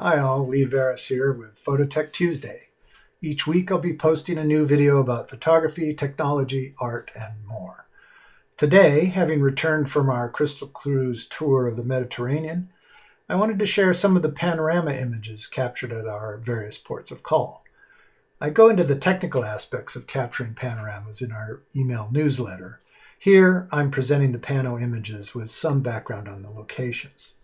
Hi all, Lee Varis here with Phototech Tuesday. Each week I'll be posting a new video about photography, technology, art, and more. Today, having returned from our Crystal Cruise tour of the Mediterranean, I wanted to share some of the panorama images captured at our various ports of call. I go into the technical aspects of capturing panoramas in our email newsletter. Here, I'm presenting the pano images with some background on the locations.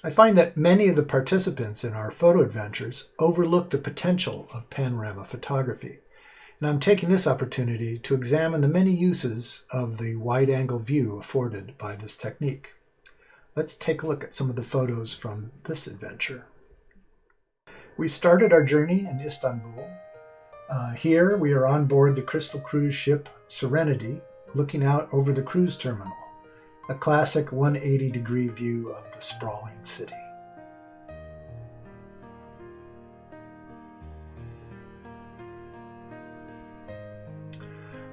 I find that many of the participants in our photo adventures overlook the potential of panorama photography, and I'm taking this opportunity to examine the many uses of the wide-angle view afforded by this technique. Let's take a look at some of the photos from this adventure. We started our journey in Istanbul. Here we are on board the Crystal Cruise ship Serenity, looking out over the cruise terminal. A classic 180-degree view of the sprawling city.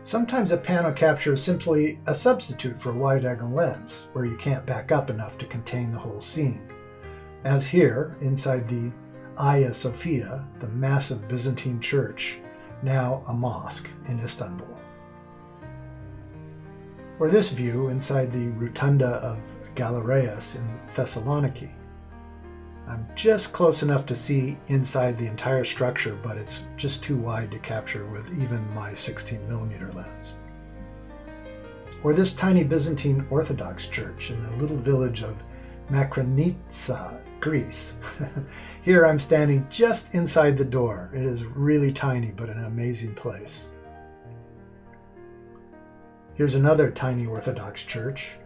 Sometimes a pano capture is simply a substitute for a wide-angle lens, where you can't back up enough to contain the whole scene. As here, inside the Hagia Sophia, the massive Byzantine church, now a mosque in Istanbul. Or this view inside the Rotunda of Galereus in Thessaloniki. I'm just close enough to see inside the entire structure, but it's just too wide to capture with even my 16mm lens. Or this tiny Byzantine Orthodox church in the little village of Makronitsa, Greece. Here I'm standing just inside the door. It is really tiny, but an amazing place. Here's another tiny Orthodox church,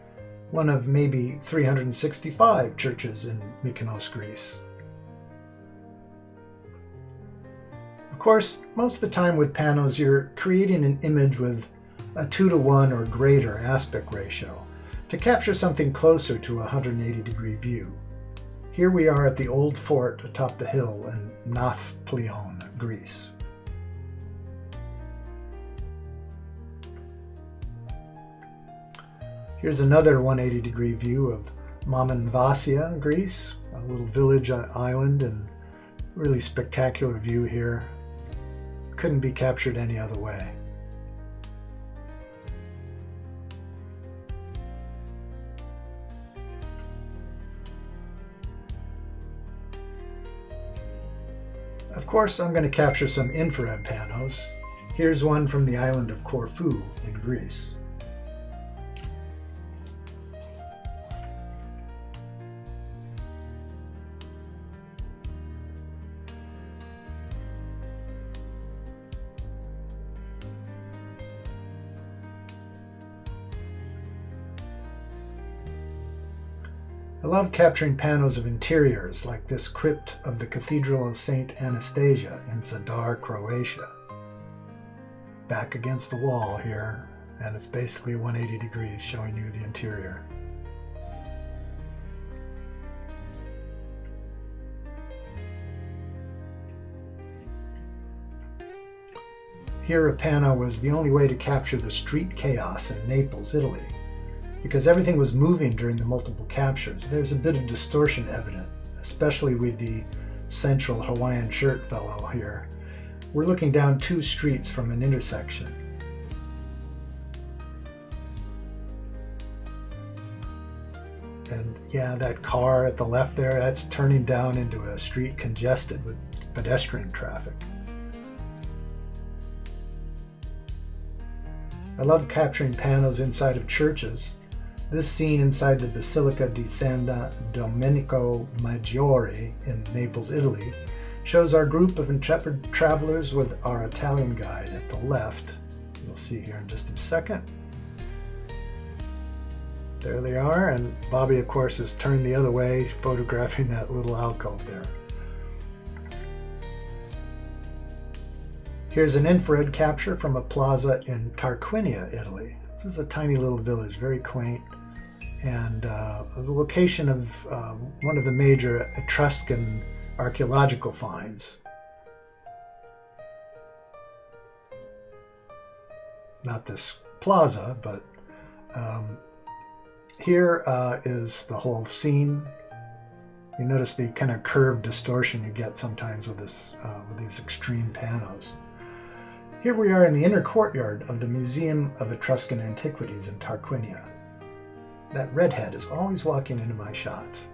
one of maybe 365 churches in Mykonos, Greece. Of course, most of the time with panos, you're creating an image with a 2:1 or greater aspect ratio to capture something closer to a 180-degree view. Here we are at the old fort atop the hill in Nafplion, Greece. Here's another 180-degree view of Mamanvasia, Greece, a little village island, and really spectacular view here. Couldn't be captured any other way. Of course, I'm going to capture some infrared panos. Here's one from the island of Corfu in Greece. I love capturing panos of interiors like this crypt of the Cathedral of St. Anastasia in Zadar, Croatia. Back against the wall here, and it's basically 180 degrees showing you the interior. Here a pano was the only way to capture the street chaos in Naples, Italy. Because everything was moving during the multiple captures, there's a bit of distortion evident, especially with the central Hawaiian shirt fellow here. We're looking down two streets from an intersection. And yeah, that car at the left there, that's turning down into a street congested with pedestrian traffic. I love capturing panos inside of churches. This scene inside the Basilica di San Domenico Maggiore in Naples, Italy, shows our group of intrepid travelers with our Italian guide at the left. You'll see here in just a second. There they are, and Bobbi, of course, is turned the other way, photographing that little alcove there. Here's an infrared capture from a plaza in Tarquinia, Italy. This is a tiny little village, very quaint, and the location of one of the major Etruscan archaeological finds. Not this plaza, but here is the whole scene. You notice the kind of curved distortion you get sometimes with these extreme panos. Here we are in the inner courtyard of the Museum of Etruscan Antiquities in Tarquinia. That redhead is always walking into my shots.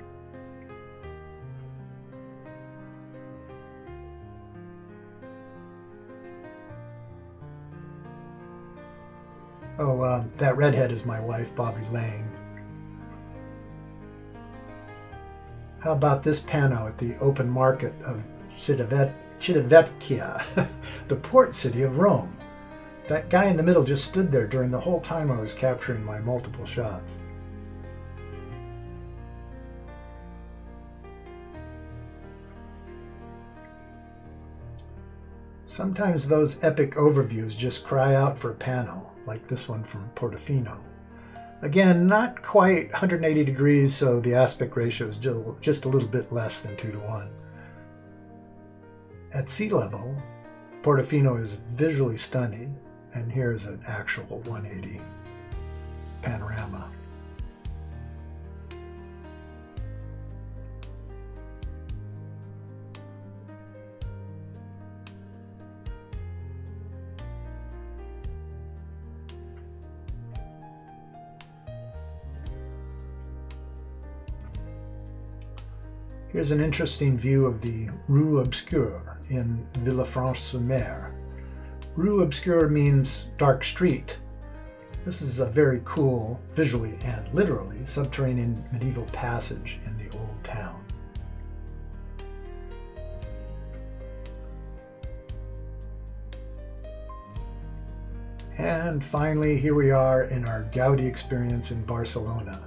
Oh, that redhead is my wife, Bobbi Lees. How about this pano at the open market of Civitavecchia, the port city of Rome? That guy in the middle just stood there during the whole time I was capturing my multiple shots. Sometimes those epic overviews just cry out for a pano, like this one from Portofino. Again, not quite 180 degrees, so the aspect ratio is just a little bit less than 2:1. At sea level, Portofino is visually stunning, and here is an actual 180 panorama. Here's an interesting view of the Rue Obscure in Villefranche-sur-Mer. Rue Obscure means dark street. This is a very cool, visually and literally, subterranean medieval passage in the old town. And finally, here we are in our Gaudi experience in Barcelona.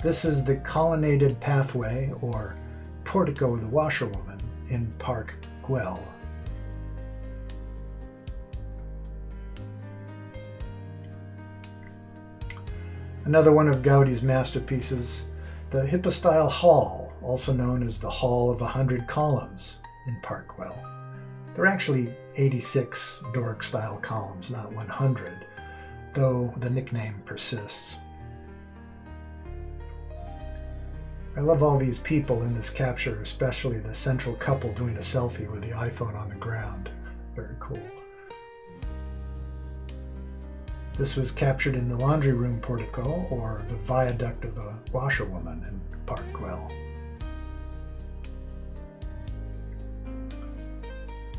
This is the colonnaded pathway, or Portico of the Washerwoman, in Park Güell. Another one of Gaudi's masterpieces, the Hypostyle Hall, also known as the Hall of 100 Columns in Park Güell. There are actually 86 Doric-style columns, not 100, though the nickname persists. I love all these people in this capture, especially the central couple doing a selfie with the iPhone on the ground. Very cool. This was captured in the laundry room portico, or the viaduct of the washerwoman in Park Güell.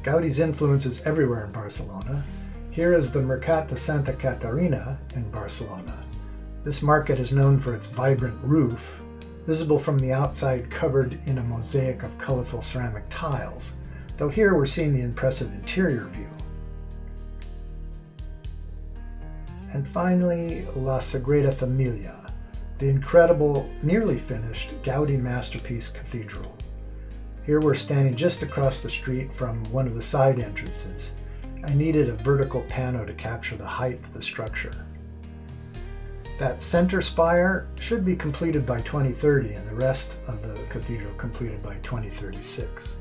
Gaudi's influence is everywhere in Barcelona. Here is the Mercat de Santa Caterina in Barcelona. This market is known for its vibrant roof, visible from the outside, covered in a mosaic of colorful ceramic tiles, though here we're seeing the impressive interior view. And finally, La Sagrada Familia, the incredible, nearly finished Gaudi masterpiece cathedral. Here we're standing just across the street from one of the side entrances. I needed a vertical pano to capture the height of the structure. That center spire should be completed by 2030 and the rest of the cathedral completed by 2036.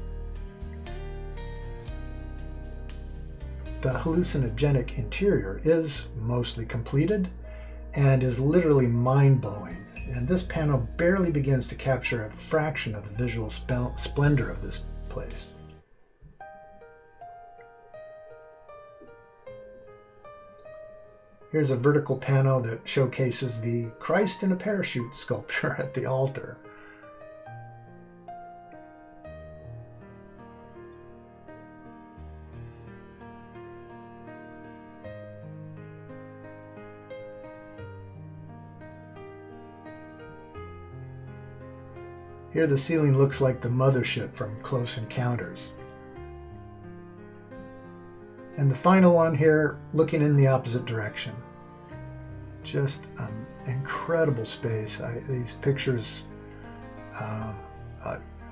The hallucinogenic interior is mostly completed and is literally mind-blowing, and this panel barely begins to capture a fraction of the visual splendor of this place. Here's a vertical pano that showcases the Christ in a parachute sculpture at the altar. Here the ceiling looks like the mothership from Close Encounters. And the final one here, looking in the opposite direction. Just an incredible space. These pictures,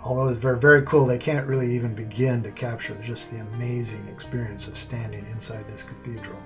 although it's very, very cool, they can't really even begin to capture just the amazing experience of standing inside this cathedral.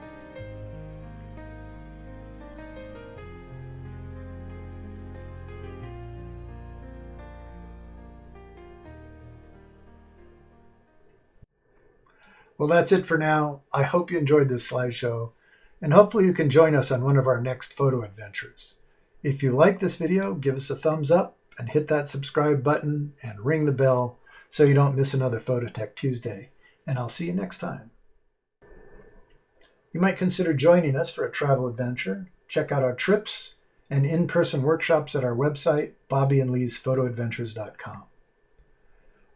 Well, that's it for now. I hope you enjoyed this slideshow, and hopefully you can join us on one of our next photo adventures. If you like this video, give us a thumbs up and hit that subscribe button and ring the bell so you don't miss another Phototech Tuesday. And I'll see you next time. You might consider joining us for a travel adventure. Check out our trips and in-person workshops at our website, bobbiandleesphotoadventures.com.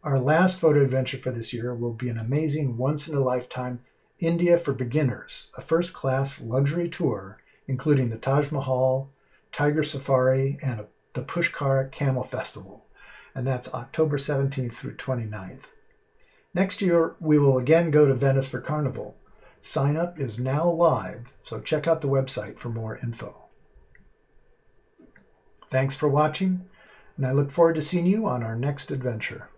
Our last photo adventure for this year will be an amazing once-in-a-lifetime India for beginners, a first-class luxury tour including the Taj Mahal, Tiger Safari, and the Pushkar Camel Festival, and that's October 17th through 29th. Next year, we will again go to Venice for Carnival. Sign up is now live, so check out the website for more info. Thanks for watching, and I look forward to seeing you on our next adventure.